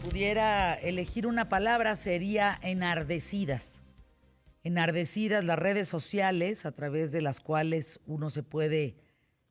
pudiera elegir una palabra sería enardecidas. Enardecidas las redes sociales a través de las cuales uno se puede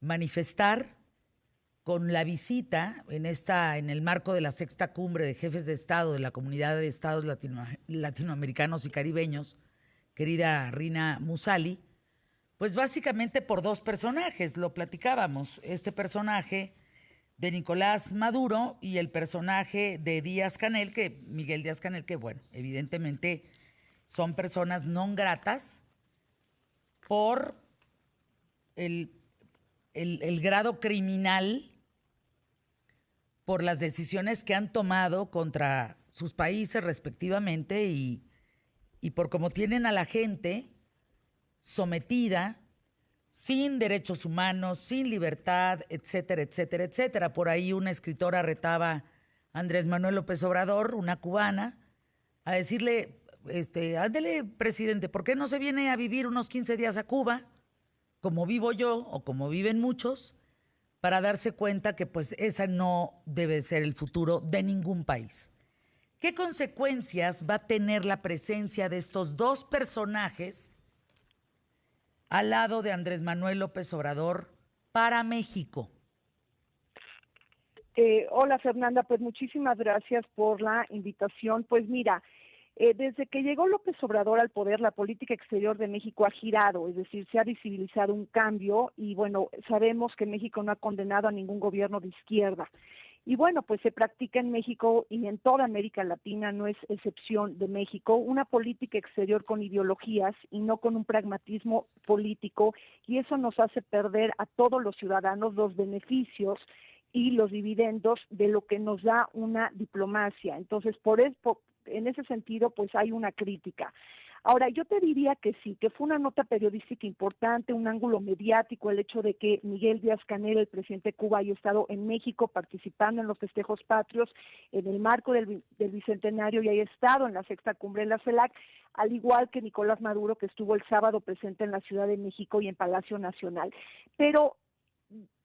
manifestar con la visita en el marco de la sexta cumbre de jefes de Estado de la Comunidad de Estados Latinoamericanos y Caribeños, querida Rina Musali, pues básicamente por dos personajes, lo platicábamos, este personaje de Nicolás Maduro y el personaje de Miguel Díaz Canel, que bueno, evidentemente son personas no gratas por el, el grado criminal, por las decisiones que han tomado contra sus países respectivamente y por cómo tienen a la gente sometida, sin derechos humanos, sin libertad, etcétera, etcétera, etcétera. Por ahí una escritora retaba a Andrés Manuel López Obrador, una cubana, a decirle, ándele, presidente, ¿por qué no se viene a vivir unos 15 días a Cuba, como vivo yo o como viven muchos, para darse cuenta que pues esa no debe ser el futuro de ningún país? ¿Qué consecuencias va a tener la presencia de estos dos personajes al lado de Andrés Manuel López Obrador para México? Hola Fernanda, pues muchísimas gracias por la invitación. Pues mira, desde que llegó López Obrador al poder, la política exterior de México ha girado, es decir, se ha visibilizado un cambio y bueno, sabemos que México no ha condenado a ningún gobierno de izquierda. Y bueno, pues se practica en México y en toda América Latina, no es excepción de México, una política exterior con ideologías y no con un pragmatismo político, y eso nos hace perder a todos los ciudadanos los beneficios y los dividendos de lo que nos da una diplomacia. Entonces, en ese sentido, pues hay una crítica. Ahora, yo te diría que sí, que fue una nota periodística importante, un ángulo mediático, el hecho de que Miguel Díaz-Canel, el presidente de Cuba, haya estado en México participando en los festejos patrios en el marco del Bicentenario y haya estado en la sexta cumbre de la CELAC, al igual que Nicolás Maduro, que estuvo el sábado presente en la Ciudad de México y en Palacio Nacional. Pero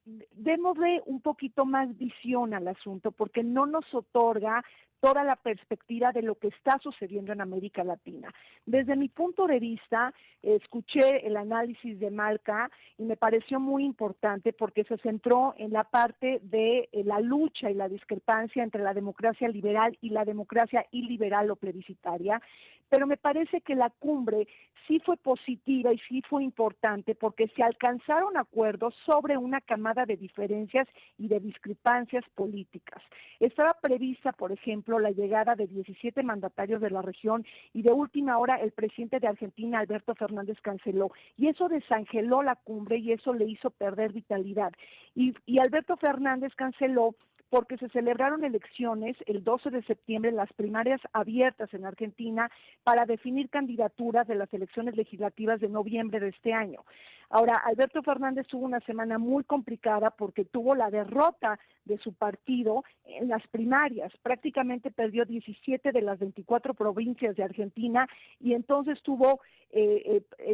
démosle un poquito más visión al asunto, porque no nos otorga toda la perspectiva de lo que está sucediendo en América Latina. Desde mi punto de vista, escuché el análisis de Malca y me pareció muy importante porque se centró en la parte de la lucha y la discrepancia entre la democracia liberal y la democracia iliberal o plebiscitaria, pero me parece que la cumbre sí fue positiva y sí fue importante porque se alcanzaron acuerdos sobre una camada de diferencias y de discrepancias políticas. Estaba prevista, por ejemplo, la llegada de 17 mandatarios de la región y de última hora el presidente de Argentina, Alberto Fernández, canceló. Y eso desangeló la cumbre y eso le hizo perder vitalidad. Y Alberto Fernández canceló porque se celebraron elecciones el 12 de septiembre, las primarias abiertas en Argentina, para definir candidaturas de las elecciones legislativas de noviembre de este año. Ahora, Alberto Fernández tuvo una semana muy complicada porque tuvo la derrota de su partido en las primarias. Prácticamente perdió 17 de las 24 provincias de Argentina y entonces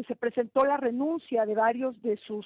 se presentó la renuncia de varios de sus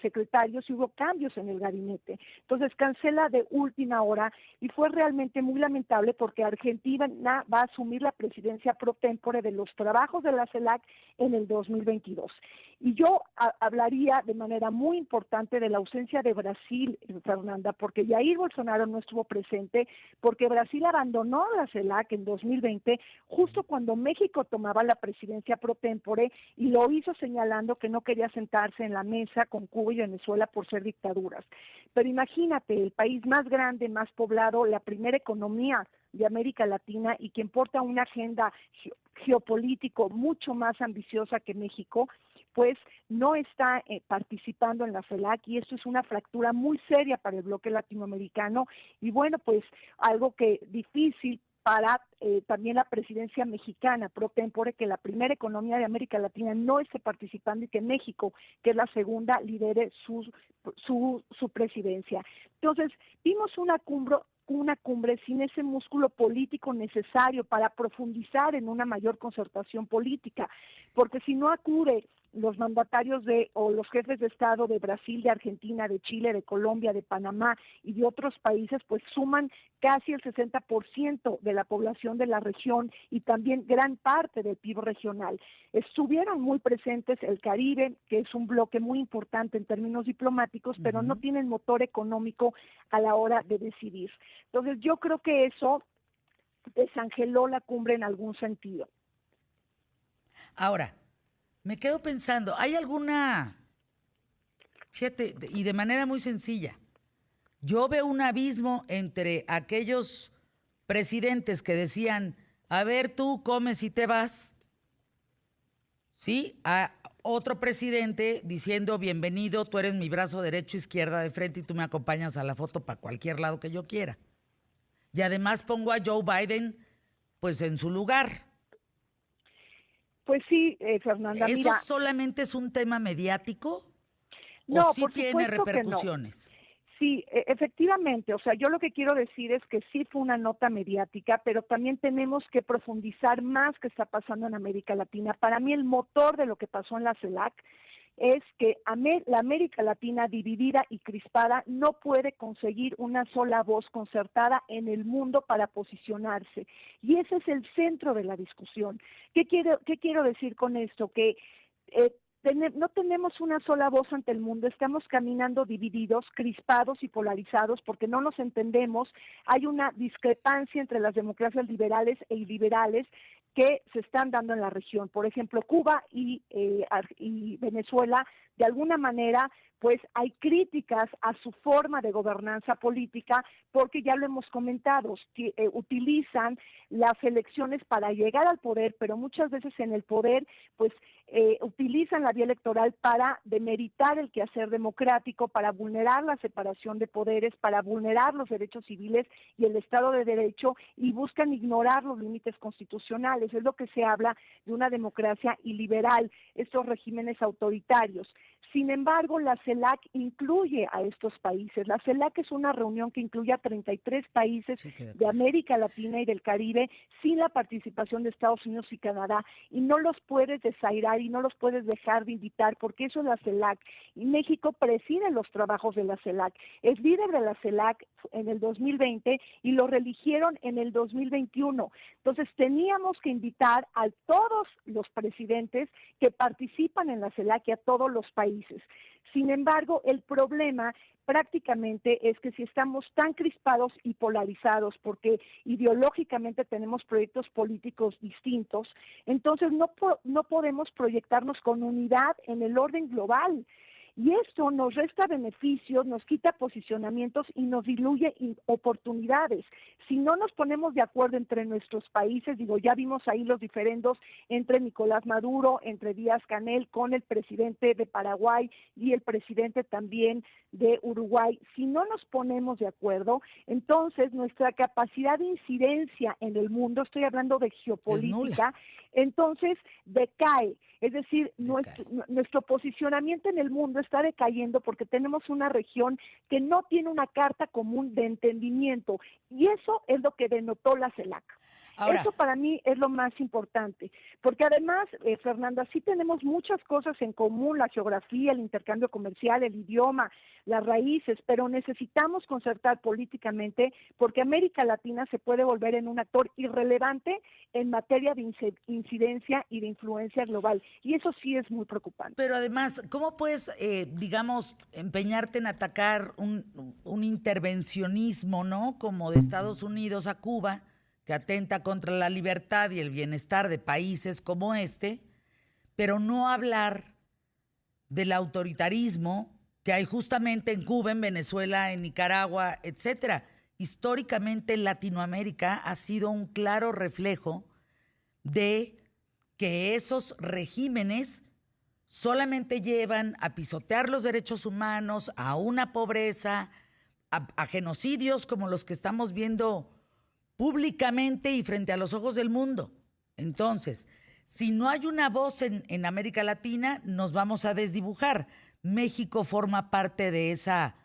secretarios y hubo cambios en el gabinete. Entonces cancela de última hora y fue realmente muy lamentable porque Argentina va a asumir la presidencia pro tempore de los trabajos de la CELAC en el 2022. Y yo hablaría de manera muy importante de la ausencia de Brasil, Fernanda, porque Jair Bolsonaro no estuvo presente, porque Brasil abandonó la CELAC en 2020, justo cuando México tomaba la presidencia pro tempore, y lo hizo señalando que no quería sentarse en la mesa con Cuba y Venezuela por ser dictaduras. Pero imagínate, el país más grande, más poblado, la primera economía de América Latina y quien porta una agenda geopolítico mucho más ambiciosa que México, pues no está participando en la CELAC y esto es una fractura muy seria para el bloque latinoamericano y bueno, pues algo que difícil para también la presidencia mexicana pro tempore, que la primera economía de América Latina no esté participando y que México, que es la segunda, lidere su presidencia. Entonces, vimos una cumbre sin ese músculo político necesario para profundizar en una mayor concertación política, porque si no acude los mandatarios o los jefes de Estado de Brasil, de Argentina, de Chile, de Colombia, de Panamá y de otros países, pues suman casi el 60% de la población de la región y también gran parte del PIB regional. Estuvieron muy presentes el Caribe, que es un bloque muy importante en términos diplomáticos, pero no tienen motor económico a la hora de decidir. Entonces, yo creo que eso desangeló la cumbre en algún sentido. Ahora, me quedo pensando, ¿hay alguna, fíjate, y de manera muy sencilla, yo veo un abismo entre aquellos presidentes que decían, a ver, tú comes y te vas, ¿sí? A otro presidente diciendo, bienvenido, tú eres mi brazo derecho, izquierda, de frente y tú me acompañas a la foto para cualquier lado que yo quiera. Y además pongo a Joe Biden, pues, en su lugar. Pues sí, Fernanda, ¿Eso mira. solamente es un tema mediático o No, sí por tiene supuesto que no. repercusiones? Sí, efectivamente, o sea, yo lo que quiero decir es que sí fue una nota mediática, pero también tenemos que profundizar más qué está pasando en América Latina. Para mí el motor de lo que pasó en la CELAC es que la América Latina dividida y crispada no puede conseguir una sola voz concertada en el mundo para posicionarse. Y ese es el centro de la discusión. ¿Qué quiero decir con esto? Que no tenemos una sola voz ante el mundo, estamos caminando divididos, crispados y polarizados porque no nos entendemos, hay una discrepancia entre las democracias liberales e iliberales que se están dando en la región. Por ejemplo, Cuba y Venezuela, de alguna manera, pues hay críticas a su forma de gobernanza política porque ya lo hemos comentado, utilizan las elecciones para llegar al poder, pero muchas veces en el poder, pues utilizan la vía electoral para demeritar el quehacer democrático, para vulnerar la separación de poderes, para vulnerar los derechos civiles y el Estado de Derecho y buscan ignorar los límites constitucionales. Es lo que se habla de una democracia iliberal, estos regímenes autoritarios. Sin embargo, la CELAC incluye a estos países. La CELAC es una reunión que incluye a 33 países de América Latina y del Caribe sin la participación de Estados Unidos y Canadá, y no los puedes desairar y no los puedes dejar de invitar porque eso es la CELAC. Y México preside los trabajos de la CELAC. Es líder de la CELAC en el 2020 y lo reeligieron en el 2021. Entonces teníamos que invitar a todos los presidentes que participan en la CELAC y a todos los países. Sin embargo, el problema prácticamente es que si estamos tan crispados y polarizados porque ideológicamente tenemos proyectos políticos distintos, entonces no podemos proyectarnos con unidad en el orden global. Y esto nos resta beneficios, nos quita posicionamientos y nos diluye oportunidades. Si no nos ponemos de acuerdo entre nuestros países, ya vimos ahí los diferendos entre Nicolás Maduro, entre Díaz-Canel, con el presidente de Paraguay y el presidente también de Uruguay. Si no nos ponemos de acuerdo, entonces nuestra capacidad de incidencia en el mundo, estoy hablando de geopolítica, entonces decae. Es decir, nuestro posicionamiento en el mundo está decayendo porque tenemos una región que no tiene una carta común de entendimiento y eso es lo que denotó la CELAC. Ahora, eso para mí es lo más importante, porque además, Fernanda, sí tenemos muchas cosas en común, la geografía, el intercambio comercial, el idioma, las raíces, pero necesitamos concertar políticamente porque América Latina se puede volver en un actor irrelevante en materia de incidencia y de influencia global, y eso sí es muy preocupante. Pero además, ¿cómo puedes, empeñarte en atacar un intervencionismo, ¿no? Como de Estados Unidos a Cuba, que atenta contra la libertad y el bienestar de países como este, pero no hablar del autoritarismo que hay justamente en Cuba, en Venezuela, en Nicaragua, etcétera? Históricamente Latinoamérica ha sido un claro reflejo de que esos regímenes solamente llevan a pisotear los derechos humanos, a una pobreza, a genocidios como los que estamos viendo públicamente y frente a los ojos del mundo. Entonces, si no hay una voz en América Latina, nos vamos a desdibujar. México forma parte de esa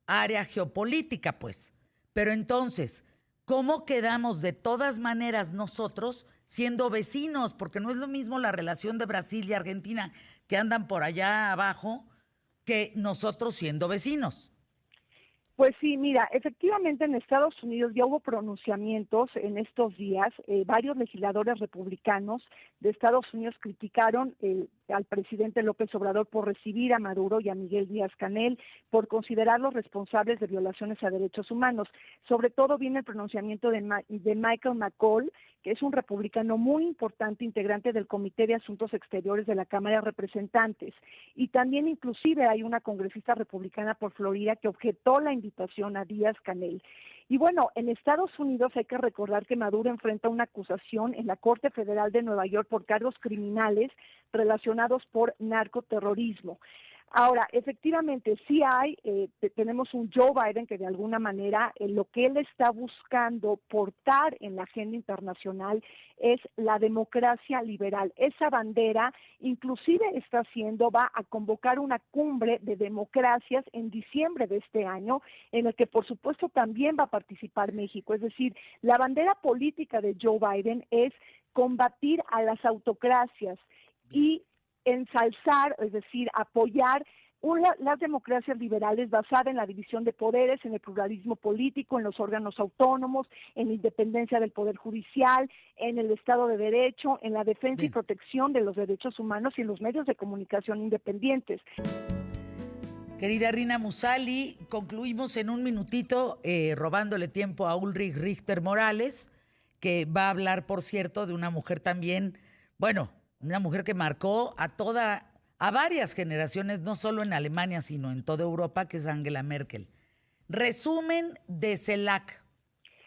área geopolítica, pues. Pero entonces, ¿cómo quedamos de todas maneras nosotros siendo vecinos, porque no es lo mismo la relación de Brasil y Argentina, que andan por allá abajo, que nosotros siendo vecinos. Pues sí, mira, efectivamente en Estados Unidos ya hubo pronunciamientos en estos días. Varios legisladores republicanos de Estados Unidos criticaron al presidente López Obrador por recibir a Maduro y a Miguel Díaz-Canel, por considerarlos responsables de violaciones a derechos humanos. Sobre todo viene el pronunciamiento de Michael McCall, que es un republicano muy importante, integrante del Comité de Asuntos Exteriores de la Cámara de Representantes. Y también inclusive hay una congresista republicana por Florida que objetó la invitación a Díaz-Canel. Y bueno, en Estados Unidos hay que recordar que Maduro enfrenta una acusación en la Corte Federal de Nueva York por cargos criminales relacionados por narcoterrorismo. Ahora, efectivamente, sí tenemos un Joe Biden que de alguna manera lo que él está buscando portar en la agenda internacional es la democracia liberal. Esa bandera inclusive va a convocar una cumbre de democracias en diciembre de este año, en el que por supuesto también va a participar México. Es decir, la bandera política de Joe Biden es combatir a las autocracias y ensalzar, es decir, apoyar las democracias liberales basadas en la división de poderes, en el pluralismo político, en los órganos autónomos, en la independencia del Poder Judicial, en el Estado de Derecho, en la defensa y protección de los derechos humanos y en los medios de comunicación independientes. Querida Rina Musali, concluimos en un minutito robándole tiempo a Ulrich Richter Morales, que va a hablar, por cierto, de una mujer también, bueno, una mujer que marcó a varias generaciones, no solo en Alemania, sino en toda Europa, que es Angela Merkel. Resumen de CELAC,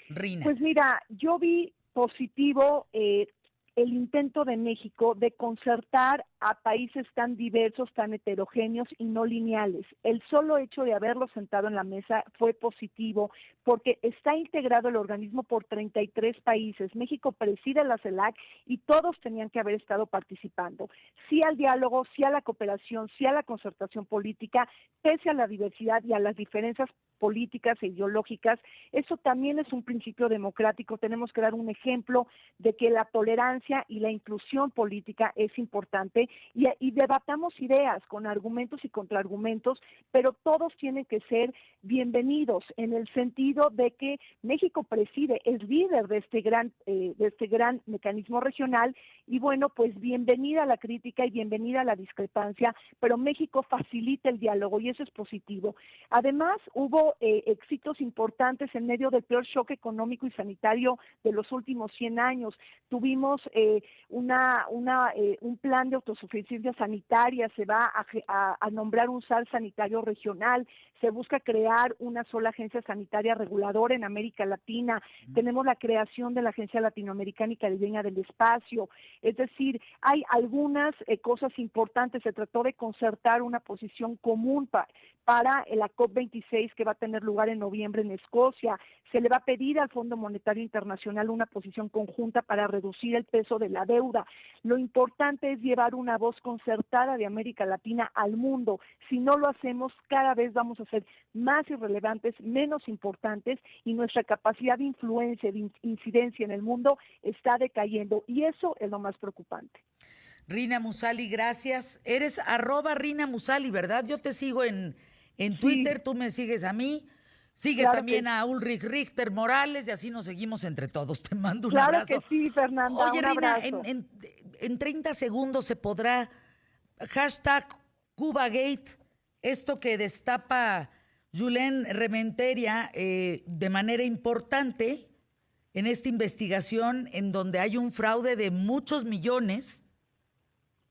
Rina. Pues mira, yo vi positivo el intento de México de concertar a países tan diversos, tan heterogéneos y no lineales. El solo hecho de haberlo sentado en la mesa fue positivo porque está integrado el organismo por 33 países. México preside la CELAC y todos tenían que haber estado participando. Sí al diálogo, sí a la cooperación, sí a la concertación política, pese a la diversidad y a las diferencias políticas e ideológicas. Eso también es un principio democrático. Tenemos que dar un ejemplo de que la tolerancia y la inclusión política es importante y debatamos ideas con argumentos y contraargumentos, pero todos tienen que ser bienvenidos en el sentido de que México preside, es líder de este gran mecanismo regional y bueno, pues bienvenida a la crítica y bienvenida a la discrepancia, pero México facilita el diálogo y eso es positivo. Además, hubo éxitos importantes en medio del peor shock económico y sanitario de los últimos 100 años. Tuvimos un plan de autosuficiencia sanitaria, se va a nombrar un SAR sanitario regional, se busca crear una sola agencia sanitaria reguladora en América Latina, tenemos la creación de la Agencia Latinoamericana y Caribeña del Espacio, es decir, hay algunas cosas importantes, se trató de concertar una posición común para la COP26 que va a tener lugar en noviembre en Escocia, se le va a pedir al Fondo Monetario Internacional una posición conjunta para reducir el peso de la deuda. Lo importante es llevar una voz concertada de América Latina al mundo. Si no lo hacemos, cada vez vamos a ser más irrelevantes, menos importantes y nuestra capacidad de influencia, de incidencia en el mundo está decayendo y eso es lo más preocupante. Rina Musali, gracias. Eres @Rina Musali, ¿verdad? Yo te sigo en Twitter, tú me sigues a mí. Sigue claro también a Ulrich Richter Morales y así nos seguimos entre todos. Te mando un abrazo. Claro que sí, Fernanda. Oye, Rina, en 30 segundos se podrá #CubaGate, esto que destapa Julen Rementeria de manera importante en esta investigación en donde hay un fraude de muchos millones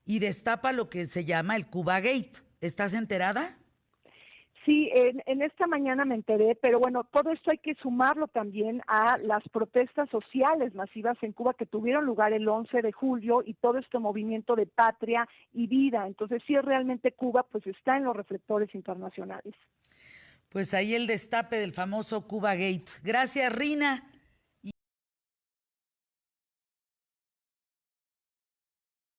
y destapa lo que se llama el CubaGate. ¿Estás enterada? Sí, en esta mañana me enteré, pero bueno, todo esto hay que sumarlo también a las protestas sociales masivas en Cuba que tuvieron lugar el 11 de julio y todo este movimiento de patria y vida. Entonces, sí, realmente Cuba pues está en los reflectores internacionales. Pues ahí el destape del famoso CubaGate. Gracias, Rina.